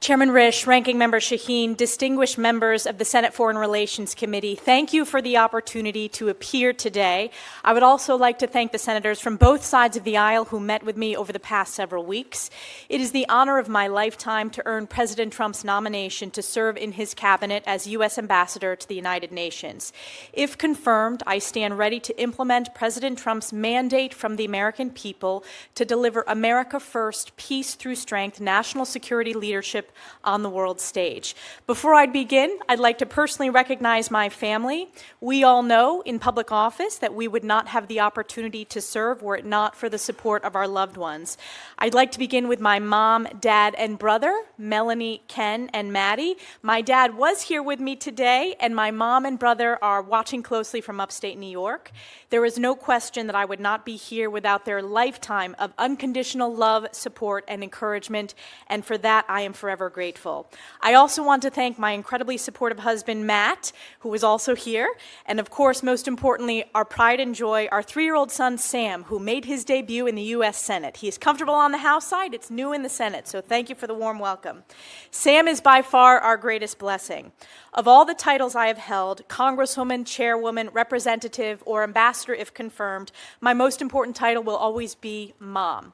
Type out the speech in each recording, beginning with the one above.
Chairman Risch, Ranking Member Shaheen, distinguished members of the Senate Foreign Relations Committee, thank you for the opportunity to appear today. I would also like to thank the senators from both sides of the aisle who met with me over the past several weeks. It is the honor of my lifetime to earn President Trump's nomination to serve in his cabinet as U.S. Ambassador to the United Nations. If confirmed, I stand ready to implement President Trump's mandate from the American people to deliver America First, peace through strength, national security leadership on the world stage. Before I begin, I'd like to personally recognize my family. We all know in public office that we would not have the opportunity to serve were it not for the support of our loved ones. I'd like to begin with my mom, dad, and brother, Melanie, Ken, and Maddie. My dad was here with me today, and my mom and brother are watching closely from upstate New York. There is no question that I would not be here without their lifetime of unconditional love, support, and encouragement, and for that I am forever grateful. I also want to thank my incredibly supportive husband, Matt, who is also here, and of course, most importantly, our pride and joy, our 3-year-old son, Sam, who made his debut in the U.S. Senate. He is comfortable on the House side, it's new in the Senate, so thank you for the warm welcome. Sam is by far our greatest blessing. Of all the titles I have held, Congresswoman, Chairwoman, Representative, or Ambassador if confirmed, my most important title will always be Mom.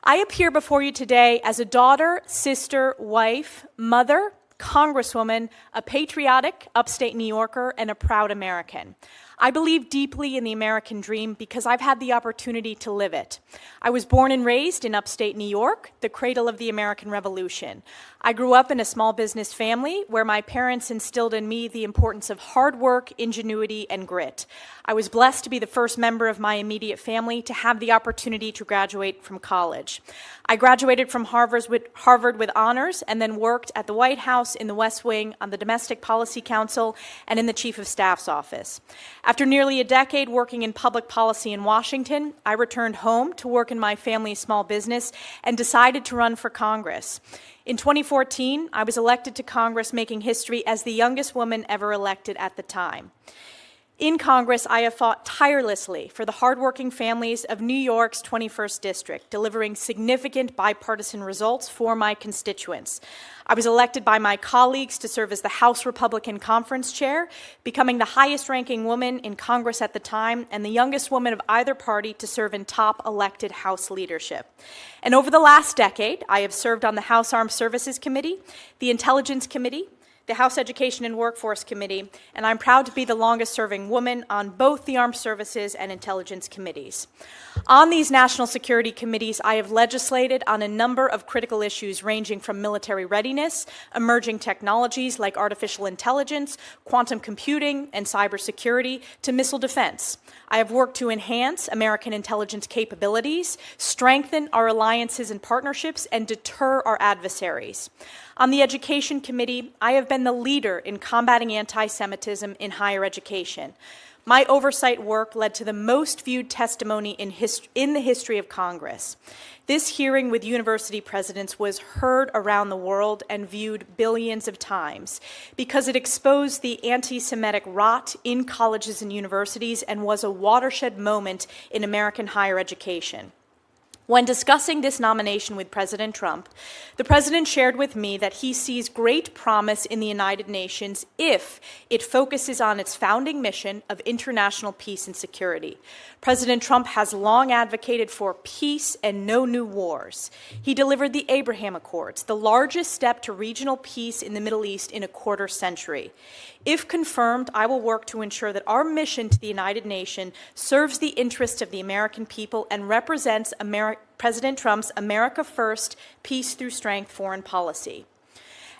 I appear before you today as a daughter, sister, wife, mother, Congresswoman, a patriotic upstate New Yorker, and a proud American. I believe deeply in the American dream because I've had the opportunity to live it. I was born and raised in upstate New York, the cradle of the American Revolution. I grew up in a small business family where my parents instilled in me the importance of hard work, ingenuity, and grit. I was blessed to be the first member of my immediate family to have the opportunity to graduate from college. I graduated from Harvard with honors and then worked at the White House, in the West Wing, on the Domestic Policy Council, and in the Chief of Staff's office. After nearly a decade working in public policy in Washington, I returned home to work in my family's small business and decided to run for Congress. In 2014, I was elected to Congress, making history as the youngest woman ever elected at the time. In Congress, I have fought tirelessly for the hardworking families of New York's 21st District, delivering significant bipartisan results for my constituents. I was elected by my colleagues to serve as the House Republican Conference Chair, becoming the highest-ranking woman in Congress at the time and the youngest woman of either party to serve in top elected House leadership. And over the last decade, I have served on the House Armed Services Committee, the Intelligence Committee, the House Education and Workforce Committee, and I'm proud to be the longest-serving woman on both the Armed Services and Intelligence Committees. On these national security committees, I have legislated on a number of critical issues ranging from military readiness, emerging technologies like artificial intelligence, quantum computing, and cybersecurity, to missile defense. I have worked to enhance American intelligence capabilities, strengthen our alliances and partnerships, and deter our adversaries. On the Education Committee, I have been the leader in combating anti-Semitism in higher education. My oversight work led to the most viewed testimony in the history of Congress. This hearing with university presidents was heard around the world and viewed billions of times because it exposed the anti-Semitic rot in colleges and universities and was a watershed moment in American higher education. When discussing this nomination with President Trump, the President shared with me that he sees great promise in the United Nations if it focuses on its founding mission of international peace and security. President Trump has long advocated for peace and no new wars. He delivered the Abraham Accords, the largest step to regional peace in the Middle East in a quarter century. If confirmed, I will work to ensure that our mission to the United Nations serves the interests of the American people and represents President Trump's America First, peace through strength foreign policy.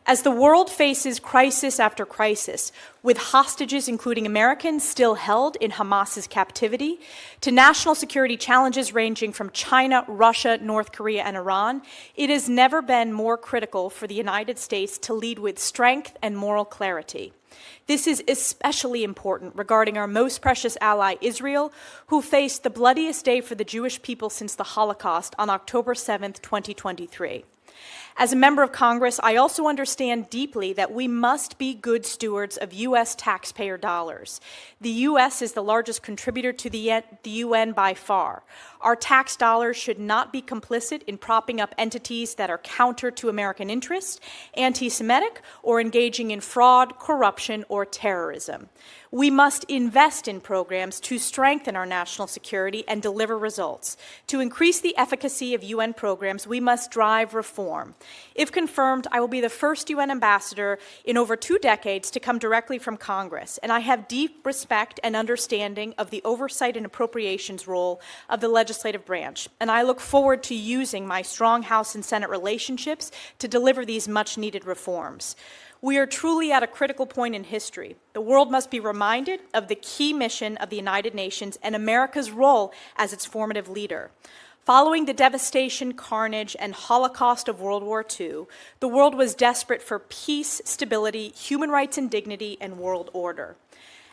As the world faces crisis after crisis, with hostages, including Americans, still held in Hamas's captivity, to national security challenges ranging from China, Russia, North Korea, and Iran, it has never been more critical for the United States to lead with strength and moral clarity. This is especially important regarding our most precious ally, Israel, who faced the bloodiest day for the Jewish people since the Holocaust on October 7, 2023. As a member of Congress, I also understand deeply that we must be good stewards of U.S. taxpayer dollars. The U.S. is the largest contributor to the UN by far. Our tax dollars should not be complicit in propping up entities that are counter to American interests, anti-Semitic, or engaging in fraud, corruption, or terrorism. We must invest in programs to strengthen our national security and deliver results. To increase the efficacy of UN programs, we must drive reform. If confirmed, I will be the first UN ambassador in over 2 decades to come directly from Congress, and I have deep respect and understanding of the oversight and appropriations role of the legislative branch, and I look forward to using my strong House and Senate relationships to deliver these much-needed reforms. We are truly at a critical point in history. The world must be reminded of the key mission of the United Nations and America's role as its formative leader. Following the devastation, carnage, and Holocaust of World War II, the world was desperate for peace, stability, human rights and dignity, and world order.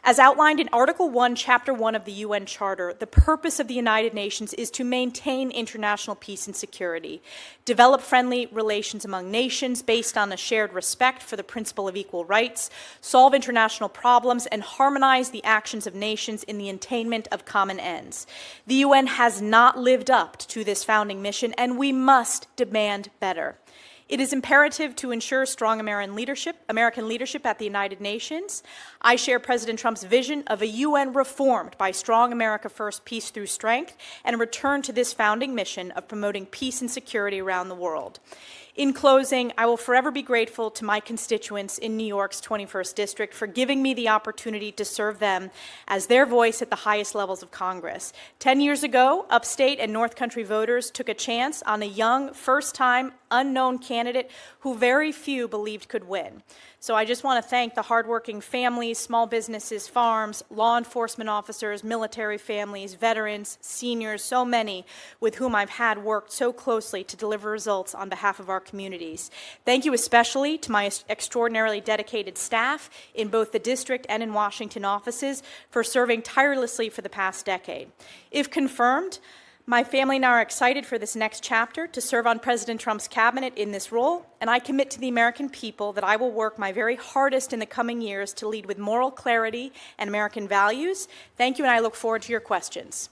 As outlined in Article 1, Chapter 1 of the UN Charter, the purpose of the United Nations is to maintain international peace and security, develop friendly relations among nations based on a shared respect for the principle of equal rights, solve international problems, and harmonize the actions of nations in the attainment of common ends. The UN has not lived up to this founding mission, and we must demand better. It is imperative to ensure strong American leadership at the United Nations. I share President Trump's vision of a UN reformed by strong America first, peace through strength, and a return to this founding mission of promoting peace and security around the world. In closing, I will forever be grateful to my constituents in New York's 21st District for giving me the opportunity to serve them as their voice at the highest levels of Congress. 10 years ago, upstate and North Country voters took a chance on a young, first-time, unknown candidate who very few believed could win. So I just want to thank the hardworking families, small businesses, farms, law enforcement officers, military families, veterans, seniors, so many with whom I've had worked so closely to deliver results on behalf of our communities. Thank you especially to my extraordinarily dedicated staff in both the district and in Washington offices for serving tirelessly for the past decade. If confirmed, my family and I are excited for this next chapter to serve on President Trump's cabinet in this role, and I commit to the American people that I will work my very hardest in the coming years to lead with moral clarity and American values. Thank you, and I look forward to your questions.